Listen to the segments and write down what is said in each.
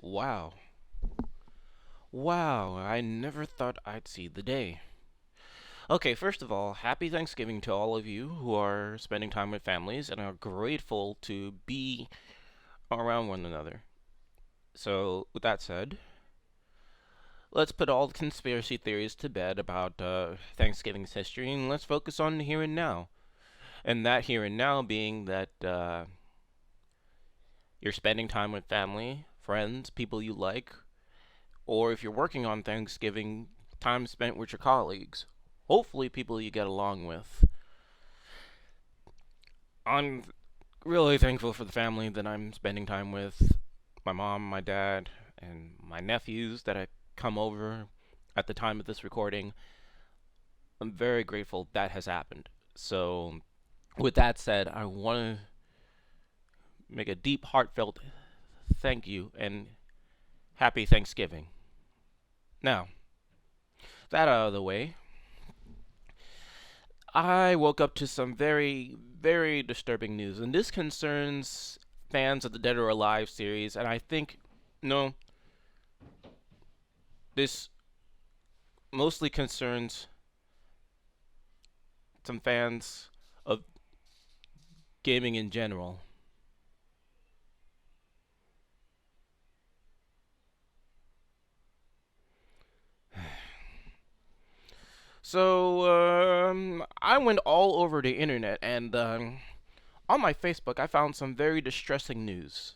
Wow. Wow, I never thought I'd see the day. Okay, first of all, happy Thanksgiving to all of you who are spending time with families and are grateful to be around one another. So, with that said, let's put all the conspiracy theories to bed about Thanksgiving's history and let's focus on the here and now. And that here and now being that you're spending time with family, friends, people you like, or if you're working on Thanksgiving, time spent with your colleagues. Hopefully, people you get along with. I'm really thankful for the family that I'm spending time with, my mom, my dad, and my nephews that I come over at the time of this recording. I'm very grateful that has happened. So, with that said, I want to make a deep, heartfelt thank you and happy Thanksgiving. Now, that out of the way, I woke up to some very, very disturbing news, and this concerns fans of the Dead or Alive series, and I think, no, this mostly concerns some fans of gaming in general. So, I went all over the internet, and on my Facebook, I found some very distressing news.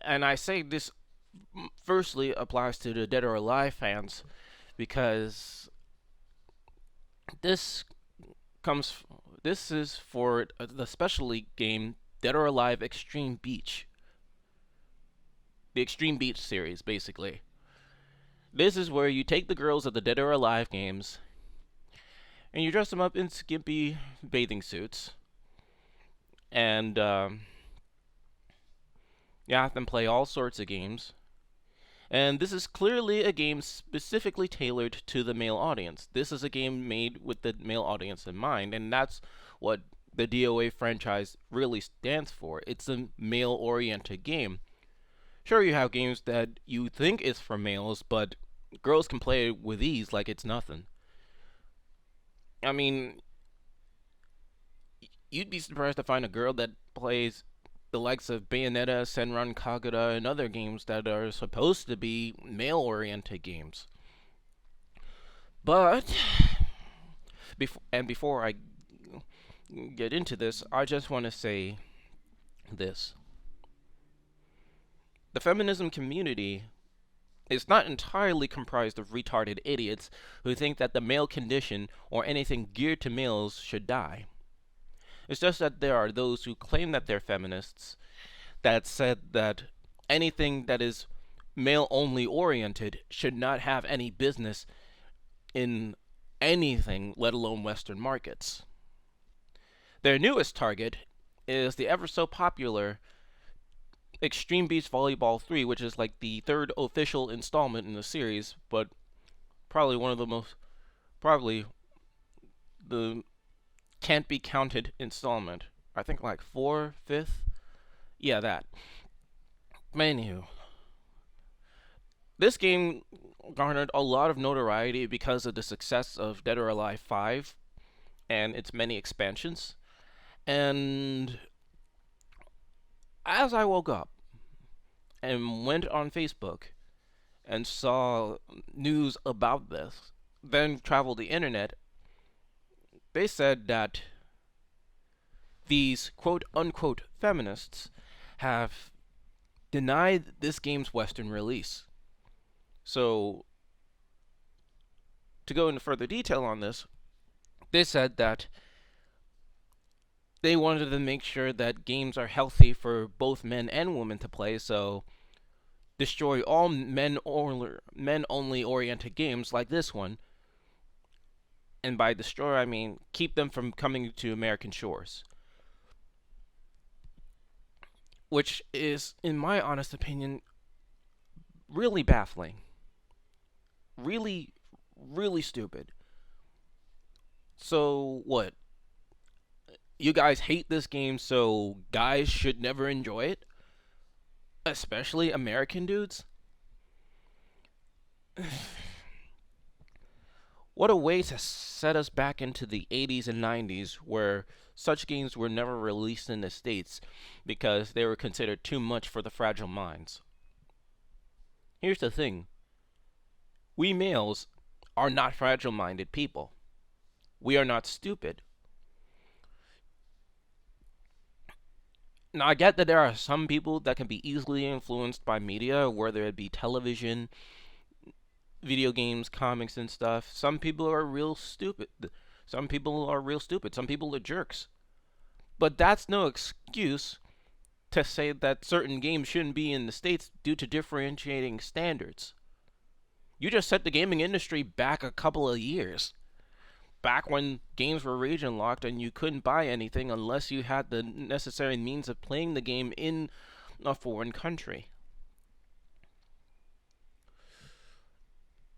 And I say this firstly applies to the Dead or Alive fans because this comes this is for the special league game Dead or Alive Extreme Beach. The Extreme Beach series basically. This is where you take the girls of the Dead or Alive games and you dress them up in skimpy bathing suits and you have them play all sorts of games. And this is clearly a game specifically tailored to the male audience. This is a game made with the male audience in mind, and that's what the DOA franchise really stands for. It's a male oriented game. Sure, you have games that you think is for males, but girls can play it with ease like it's nothing. I mean, you'd be surprised to find a girl that plays the likes of Bayonetta, Senran Kagura, and other games that are supposed to be male oriented games. But before I get into this, I just want to say this. The feminism community is not entirely comprised of retarded idiots who think that the male condition or anything geared to males should die. It's just that there are those who claim that they're feminists that said that anything that is male only oriented should not have any business in anything, let alone Western markets. Their newest target is the ever so popular Extreme Beach Volleyball 3, which is like the third official installment in the series, but probably one of the most, probably the can't be counted installment. I think like four, fifth, yeah, that. Anywho, this game garnered a lot of notoriety because of the success of Dead or Alive 5 and its many expansions. And as I woke up and went on Facebook and saw news about this, then traveled the internet, they said that these quote unquote feminists have denied this game's Western release. So, to go into further detail on this, they said that they wanted to make sure that games are healthy for both men and women to play, so destroy all men only oriented games like this one. And by destroy, I mean keep them from coming to American shores. Which is, in my honest opinion, really baffling. Really, really stupid. So, what? You guys hate this game, so guys should never enjoy it? especially American dudes. What a way to set us back into the 80s and 90s where such games were never released in the States because they were considered too much for the fragile minds. Here's the thing, we males are not fragile minded people. We are not stupid. Now, I get that there are some people that can be easily influenced by media, whether it be television, video games, comics, and stuff. Some people are real stupid. Some people are real stupid. Some people are jerks. But that's no excuse to say that certain games shouldn't be in the States due to differentiating standards. You just set the gaming industry back a couple of years. Back when games were region locked and you couldn't buy anything unless you had the necessary means of playing the game in a foreign country.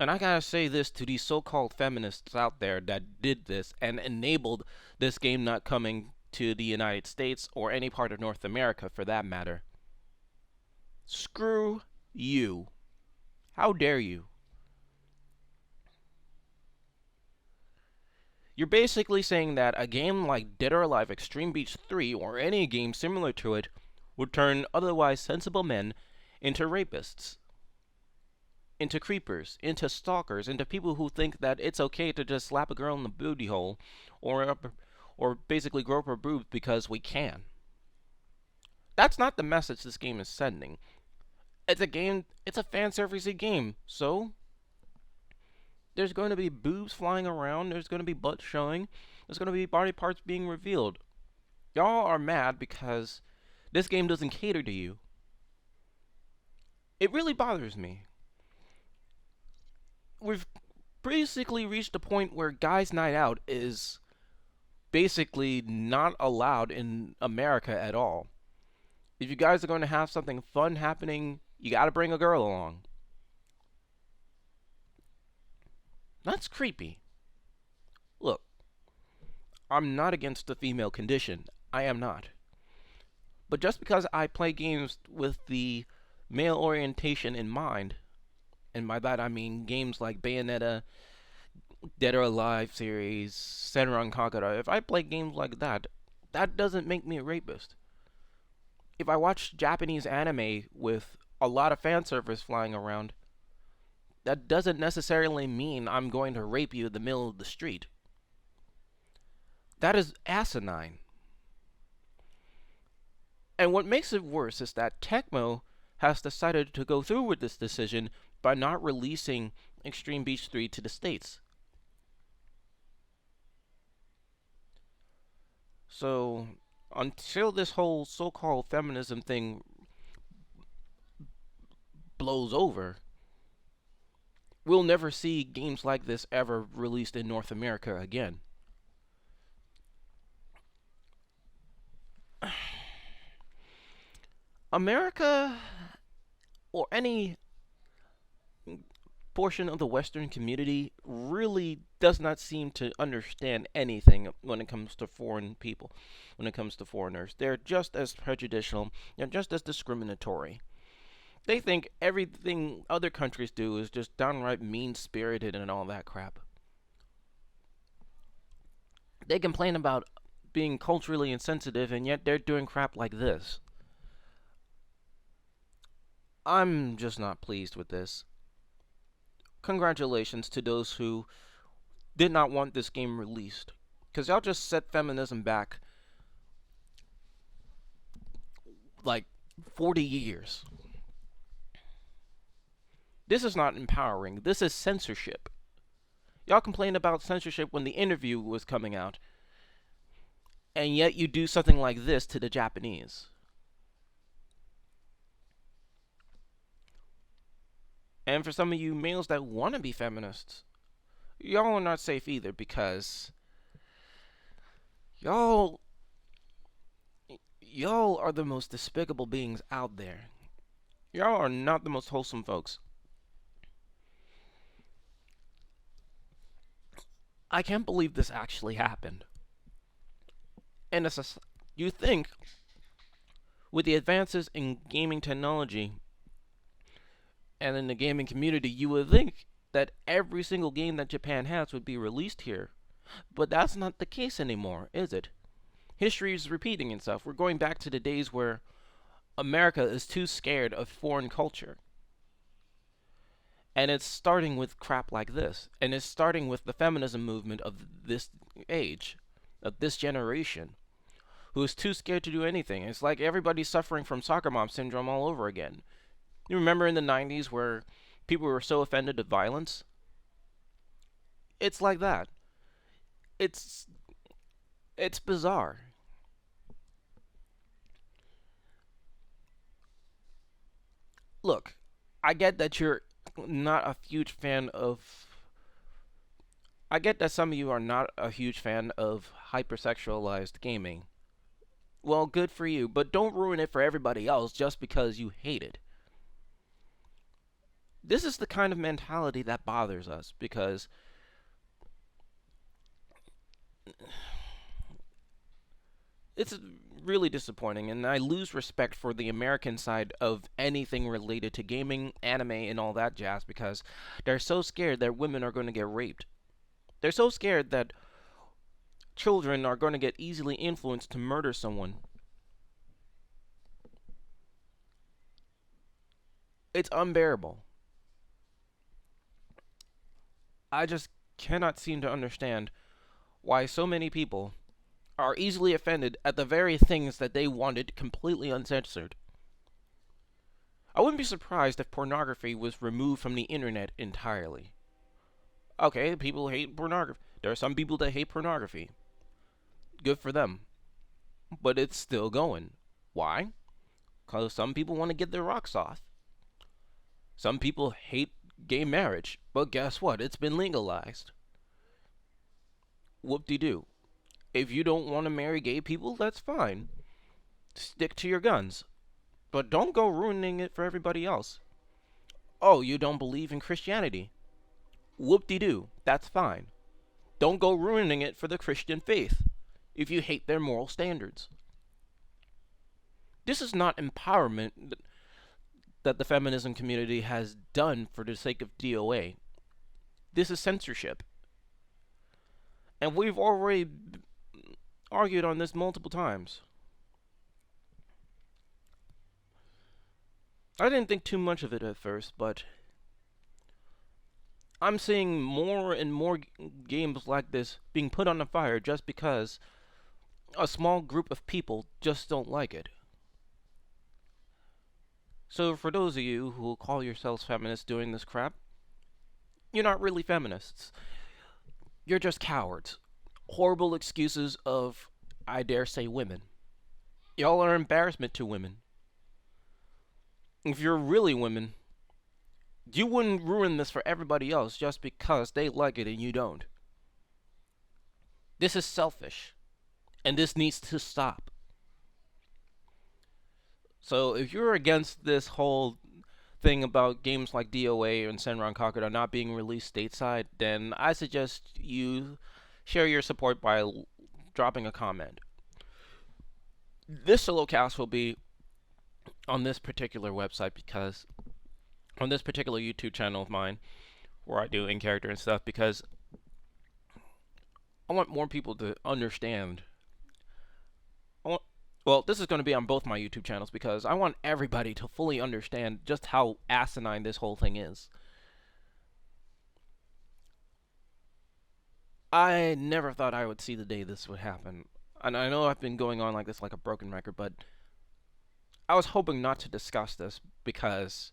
And I gotta say this to these so called feminists out there that did this and enabled this game not coming to the United States or any part of North America for that matter. Screw you. How dare you? You're basically saying that a game like Dead or Alive Extreme Beach 3 or any game similar to it would turn otherwise sensible men into rapists, into creepers, into stalkers, into people who think that it's okay to just slap a girl in the booty hole or basically grope her boobs because we can. That's not the message this game is sending. It's a fan servicey game, so there's going to be boobs flying around, there's going to be butt showing, there's going to be body parts being revealed. Y'all are mad because this game doesn't cater to you. It really bothers me. We've basically reached a point where Guys Night Out is basically not allowed in America at all. If you guys are going to have something fun happening, you gotta bring a girl along. That's creepy. Look, I'm not against the female condition. I am not. But just because I play games with the male orientation in mind, and by that I mean games like Bayonetta, Dead or Alive series, Senran Kagura, if I play games like that, that doesn't make me a rapist. If I watch Japanese anime with a lot of fan service flying around, that doesn't necessarily mean I'm going to rape you in the middle of the street. That is asinine. And what makes it worse is that Tecmo has decided to go through with this decision by not releasing Extreme Beach 3 to the States. So, until this whole so called feminism thing blows over, we'll never see games like this ever released in North America again. America, or any portion of the Western community, really does not seem to understand anything when it comes to foreign people, when it comes to foreigners. They're just as prejudicial, they're just as discriminatory. They think everything other countries do is just downright mean spirited and all that crap. They complain about being culturally insensitive, and yet they're doing crap like this. I'm just not pleased with this. Congratulations to those who did not want this game released, because y'all just set feminism back like 40 years. This is not empowering, this is censorship. Y'all complained about censorship when The Interview was coming out, and yet you do something like this to the Japanese. And for some of you males that want to be feminists, y'all are not safe either, because y'all are the most despicable beings out there. Y'all are not the most wholesome folks. I can't believe this actually happened. And you think With the advances in gaming technology and in the gaming community, you would think that every single game that Japan has would be released here. But that's not the case anymore, is it? History is repeating itself. We're going back to the days where America is too scared of foreign culture. And it's starting with crap like this. And it's starting with the feminism movement of this age, of this generation, who is too scared to do anything. It's like everybody's suffering from soccer mom syndrome all over again. You remember in the 90s where people were so offended at violence? It's like that. It's it's bizarre. Look, I get that you're not a huge fan of I get that some of you are not a huge fan of hypersexualized gaming. Well, good for you, but don't ruin it for everybody else just because you hate it. This is the kind of mentality that bothers us because it's really disappointing, and I lose respect for the American side of anything related to gaming, anime, and all that jazz because they're so scared that women are going to get raped. They're so scared that children are going to get easily influenced to murder someone. It's unbearable. I just cannot seem to understand why so many people are easily offended at the very things that they wanted completely uncensored. I wouldn't be surprised if pornography was removed from the internet entirely. Okay, people hate pornography. There are some people that hate pornography. Good for them. But it's still going. Why? Because some people want to get their rocks off. Some people hate gay marriage. But guess what? It's been legalized. Whoop-de-doo. If you don't want to marry gay people, that's fine. Stick to your guns. But don't go ruining it for everybody else. Oh, you don't believe in Christianity? Whoop-de-doo. That's fine. Don't go ruining it for the Christian faith if you hate their moral standards. This is not empowerment that the feminism community has done for the sake of DOA. This is censorship. And we've already argued on this multiple times. I didn't think too much of it at first, but I'm seeing more and more games like this being put on the fire just because a small group of people just don't like it. So for those of you who call yourselves feminists doing this crap, you're not really feminists. You're just cowards. Horrible excuses of, I dare say, women. Y'all are embarrassment to women. If you're really women, you wouldn't ruin this for everybody else just because they like it and you don't. This is selfish, and this needs to stop. So if you're against this whole thing about games like DOA and Senran Kagura not being released stateside, then I suggest you share your support by dropping a comment. This Solocast will be on this particular website because on this particular YouTube channel of mine where I do in character and stuff because I want more people to understand. Well, this is going to be on both my YouTube channels because I want everybody to fully understand just how asinine this whole thing is. I never thought I would see the day this would happen. And I know I've been going on like this like a broken record, but I was hoping not to discuss this because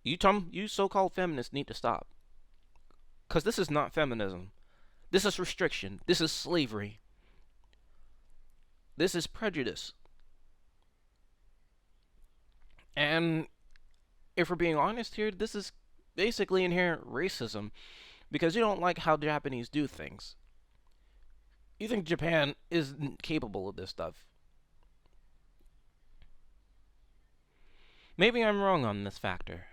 you so-called feminists need to stop. Because this is not feminism. This is restriction. This is slavery. This is prejudice. And if we're being honest here, this is basically inherent racism because you don't like how Japanese do things. You think Japan isn't capable of this stuff. Maybe I'm wrong on this factor,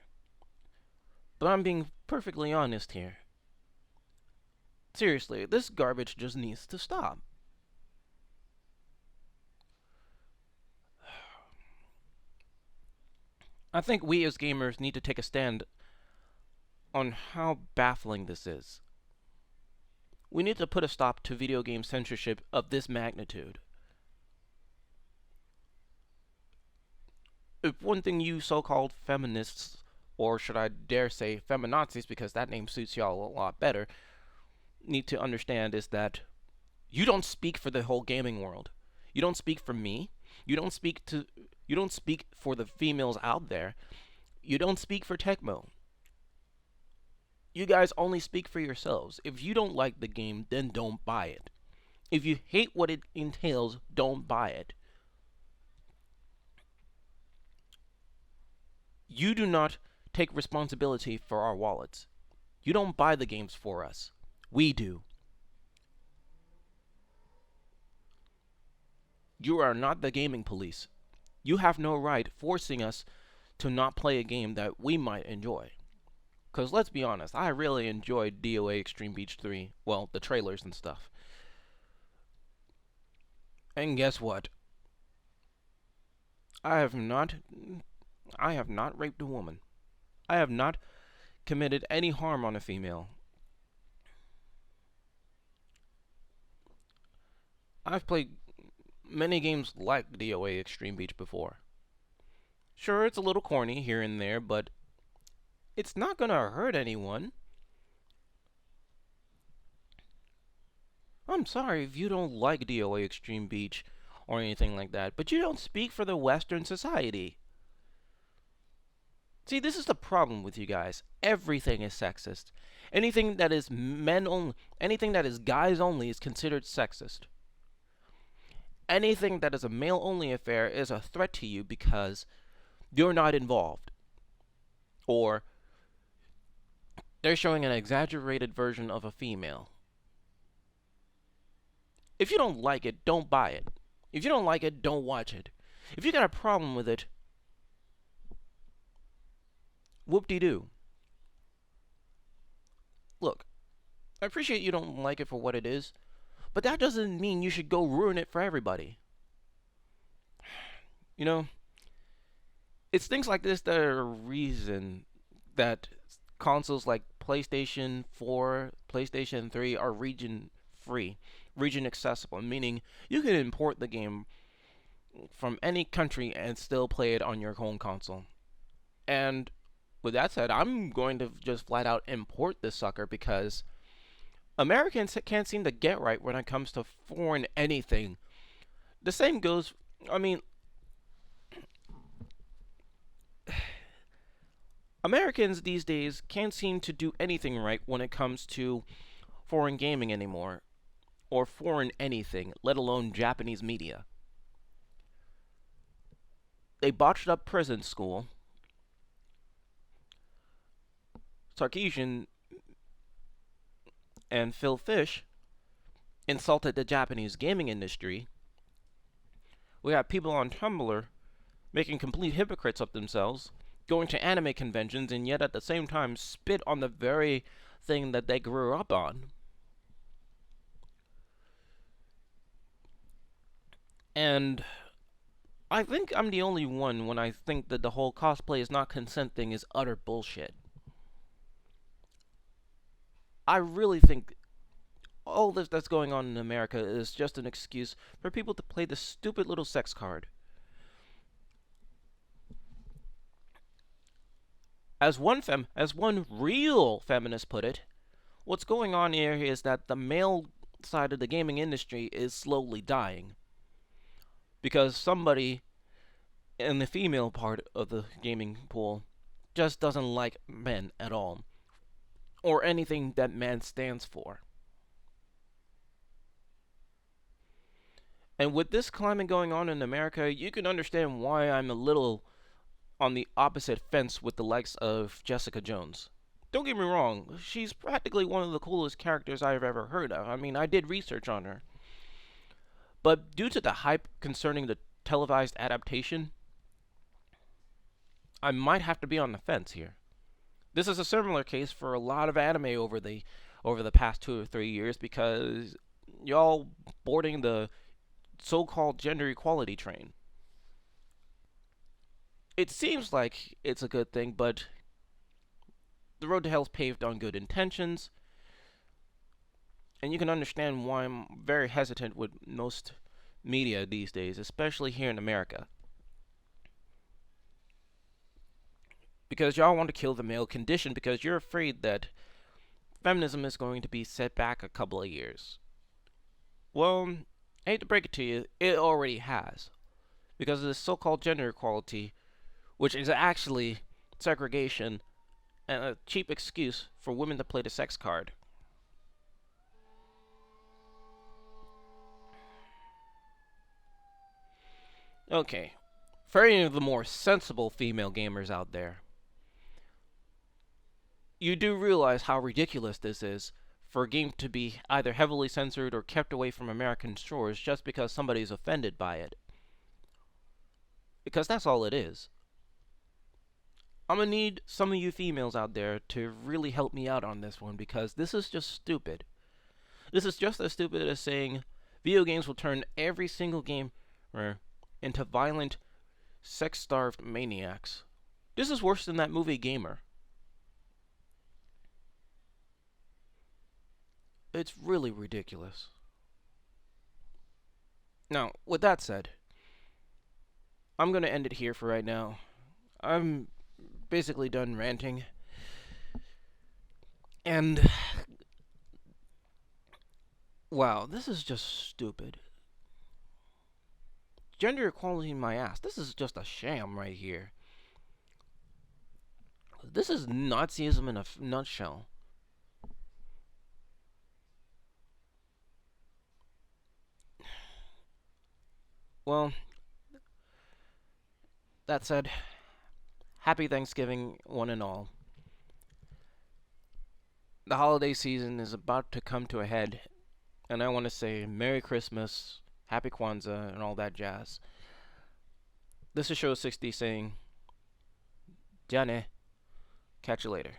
but I'm being perfectly honest here. Seriously, this garbage just needs to stop. I think we as gamers need to take a stand on how baffling this is. We need to put a stop to video game censorship of this magnitude. If one thing you so-called feminists, or should I dare say feminazis, because that name suits y'all a lot better, need to understand is that you don't speak for the whole gaming world. You don't speak for me. You don't speak to you don't speak for the females out there. You don't speak for Tecmo. You guys only speak for yourselves. If you don't like the game, then don't buy it. If you hate what it entails, don't buy it. You do not take responsibility for our wallets. You don't buy the games for us. We do. You are not the gaming police. You have no right forcing us to not play a game that we might enjoy. Because let's be honest, I really enjoyed DOA Extreme Beach 3. Well, the trailers and stuff. And guess what? I have not I have not raped a woman. I have not committed any harm on a female. I've played many games like DOA Extreme Beach before. Sure, it's a little corny here and there, but it's not gonna hurt anyone. I'm sorry if you don't like DOA Extreme Beach or anything like that, but you don't speak for the Western society. See, this is the problem with you guys. Everything is sexist. Anything that is men only, anything that is guys only is considered sexist. Anything that is a male only affair is a threat to you because you're not involved. Or they're showing an exaggerated version of a female. If you don't like it, don't buy it. If you don't like it, don't watch it. If you got a problem with it, whoop-de-doo. Look, I appreciate you don't like it for what it is, but that doesn't mean you should go ruin it for everybody. You know, it's things like this that are a reason that consoles like PlayStation 4, PlayStation 3 are region free, region accessible, meaning you can import the game from any country and still play it on your home console. And with that said, I'm going to just flat out import this sucker because Americans can't seem to get right when it comes to foreign anything. The same goes, I mean, Americans these days can't seem to do anything right when it comes to foreign gaming anymore, or foreign anything, let alone Japanese media. They botched up Prison School. Sarkeesian and Phil Fish insulted the Japanese gaming industry. We have people on Tumblr making complete hypocrites of themselves, going to anime conventions, and yet at the same time spit on the very thing that they grew up on. And I think I'm the only one when I think that the whole cosplay is not consent thing is utter bullshit. I really think all this that's going on in America is just an excuse for people to play this stupid little sex card. As one real feminist put it, what's going on here is that the male side of the gaming industry is slowly dying because somebody in the female part of the gaming pool just doesn't like men at all, or anything that man stands for. And with this climate going on in America, you can understand why I'm a little on the opposite fence with the likes of Jessica Jones. Don't get me wrong, she's practically one of the coolest characters I've ever heard of. I mean, I did research on her. But due to the hype concerning the televised adaptation, I might have to be on the fence here. This is a similar case for a lot of anime over the over the past 2 or 3 years because y'all boarding the so-called gender equality train. It seems like it's a good thing, but the road to hell is paved on good intentions, and you can understand why I'm very hesitant with most media these days, especially here in America. Because y'all want to kill the male condition because you're afraid that feminism is going to be set back a couple of years. Well, I hate to break it to you, it already has. Because of this so called gender equality, which is actually segregation and a cheap excuse for women to play the sex card. Okay, for any of the more sensible female gamers out there, you do realize how ridiculous this is for a game to be either heavily censored or kept away from American shores just because somebody's offended by it. Because that's all it is. I'm gonna need some of you females out there to really help me out on this one because this is just stupid. This is just as stupid as saying video games will turn every single gamer into violent, sex starved maniacs. This is worse than that movie Gamer. It's really ridiculous. Now, with that said, I'm gonna end it here for right now. I'm basically done ranting. And wow, this is just stupid. Gender equality in my ass. This is just a sham right here. This is Nazism in a nutshell. Well, that said, happy Thanksgiving, one and all. The holiday season is about to come to a head, and I want to say Merry Christmas, Happy Kwanzaa, and all that jazz. This is Show 60 saying, Jane, catch you later.